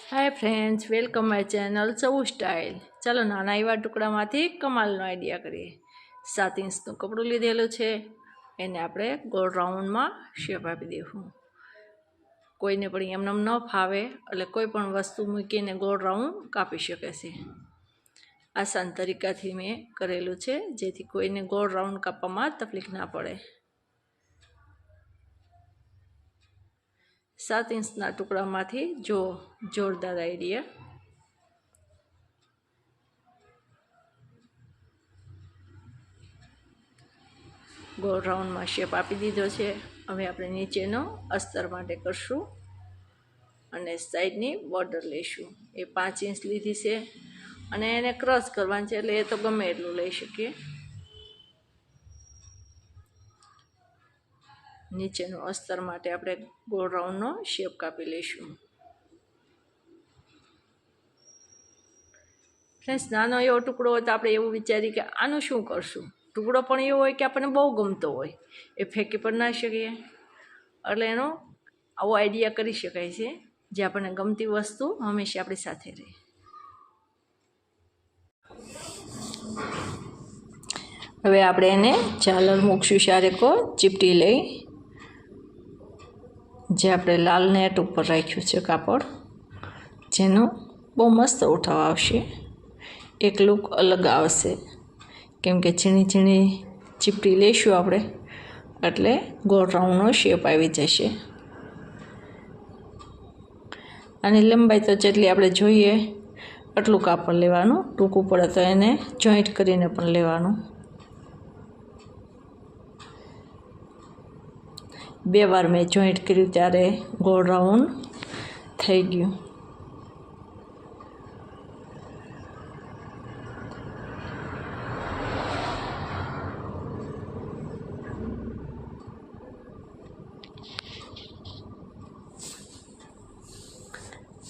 Hi friends, welcome my channel चऊ style. चलो नाना एवा टुकड़ामांथी कमालनो आइडिया करिए। 7 इंचनुं कपड़ुं लीधेलुं छे, एने आपणे गोल राउंडमां शेप आपी देशुं। कोईने पण एमनेम न फावे એટલે કોઈ પણ વસ્તુ મૂકીને ગોળ રાઉન્ડ કાપી શકે છે। આસાન તરીકાથી મેં કરેલું છે, જેથી કોઈને ગોળ રાઉન્ડ કાપવામાં તકલીફ ના પડે। 7 इंचना टुकड़ामांथी जो जोरदार आइडिया। गोल राउंड में शेप आपी दीधो छे। हवे आपणे नीचेनो अस्तर माटे करशुं अने साइडनी बॉर्डर लेशुं। ए 5 इंच लीधी छे अने एने क्रॉस करवानी छे, એટલે એ તો ગમે એટલું લઈ શકીએ। નીચેનો अस्तर माटे આપણે ગોળ રાઉન્ડનો શેપ કાપી લઈશું। फ्रेंड्स, नानो एवो टुकड़ो હોય તો આપણે એવું વિચારીએ કે આનું શું કરશું। ટુકડો પણ એવો હોય કે આપણને બહુ ગમતો હોય, એ ફેંકી પણ ના શકીએ, એટલે એનો આવો આઈડિયા કરી શકાય છે, જે આપણને ગમતી વસ્તુ હંમેશા આપણી સાથે રહે। હવે આપણે એને ઝાલર મૂકશું ચારેકો ચીપટી લઈ, જે આપણે લાલ નેટ ઉપર રાખ્યું છે કાપડ, જેનો બહુ મસ્ત ઉઠાવ આવશે। એક લુક અલગ આવશે, કેમ કે ઝીણી ઝીણી ચીપટી લઈશું આપણે, એટલે ગોળ રાઉન્ડનો શેપ આવી જશે। આની લંબાઈ તો જેટલી આપણે જોઈએ એટલું કાપડ લેવાનું, ટૂંકું પડે તો એને જોઈન્ટ કરીને પણ લેવાનું। 2 વાર મેં જોઈન્ટ કર્યું ત્યારે ગોળ રાઉન્ડ થઈ ગયું।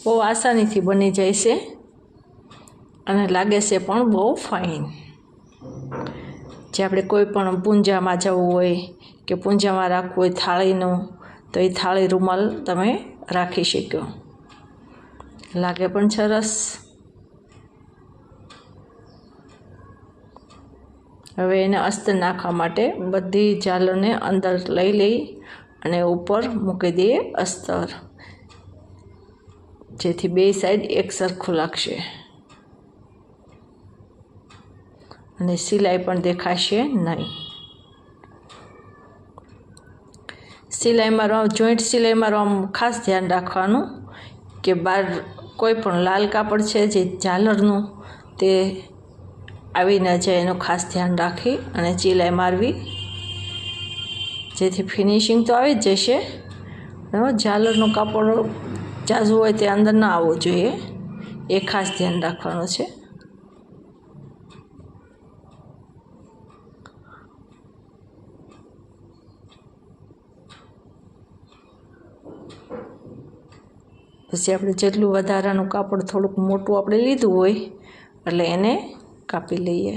બહુ આસાનીથી બની જાય છે અને લાગે છે પણ બહુ ફાઇન। જે આપણે કોઈ પણ પૂંજામાં જવું હોય કે પૂંજામાં રાખવું હોય થાળીનું, તો એ થાળી રૂમાલ તમે રાખી શકો, લાગે પણ સરસ। હવે એને અસ્તર નાખવા માટે બધી ઝાલરને અંદર લઈ અને ઉપર મૂકી દઈએ અસ્તર, જેથી બે સાઈડ એક સરખું લાગશે અને સિલાઈ પણ દેખાશે નહીં। સિલાઈ મારવા, જોઈન્ટ સિલાઈ મારવામાં ખાસ ધ્યાન રાખવાનું કે બહાર કોઈ પણ લાલ કાપડ છે જે ઝાલરનું, તે આવી ન જાય એનું ખાસ ધ્યાન રાખી અને સિલાઈ મારવી, જેથી ફિનિશિંગ તો આવી જ જશે। ઝાલરનું કાપડ ઝાઝું હોય તે અંદર ના આવવું જોઈએ, એ ખાસ ધ્યાન રાખવાનું છે। પછી આપણે જેટલું વધારાનું કાપડ થોડુંક મોટું આપણે લીધું હોય એટલે એને કાપી લઈએ।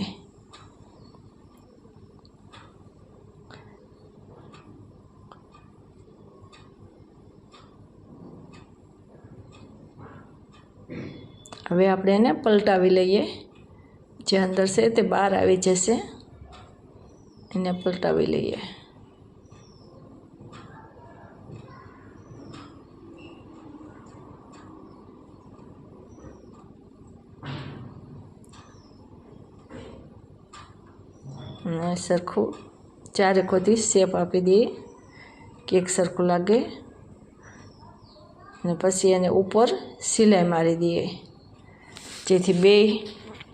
હવે આપણે એને પલટાવી લઈએ, જે અંદર છે તે બહાર આવી જશે, એને પલટાવી લઈએ। અને સરખું ચારેકોથી શેપ આપી દઈએ કે એક સરખું લાગે, અને પછી એને ઉપર સિલાઈ મારી દઈએ, જેથી બે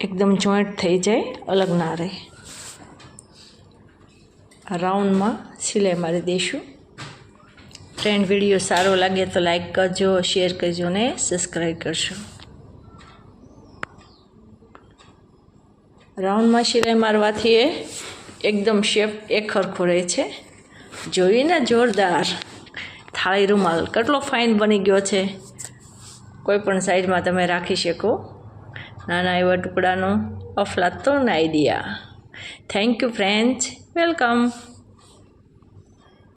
એકદમ જોઈન્ટ થઈ જાય, અલગ ના રહે। રાઉન્ડમાં સિલાઈ મારી દઈશું। ફ્રેન્ડ, વિડીયો સારો લાગે તો લાઈક કરજો, શેર કરજો ને સબસ્ક્રાઈબ કરજો। રાઉન્ડમાં સિલાઈ મારવાથી એકદમ શેપ એક સરખો રહે છે। જોઈને જોરદાર થાળી રૂમાલ કેટલો ફાઇન બની ગયો છે, કોઈ પણ સાઈડમાં તમે રાખી શકો। નાના એવા ટુકડાનો અફલાતૂન idea. Thank you friends, welcome.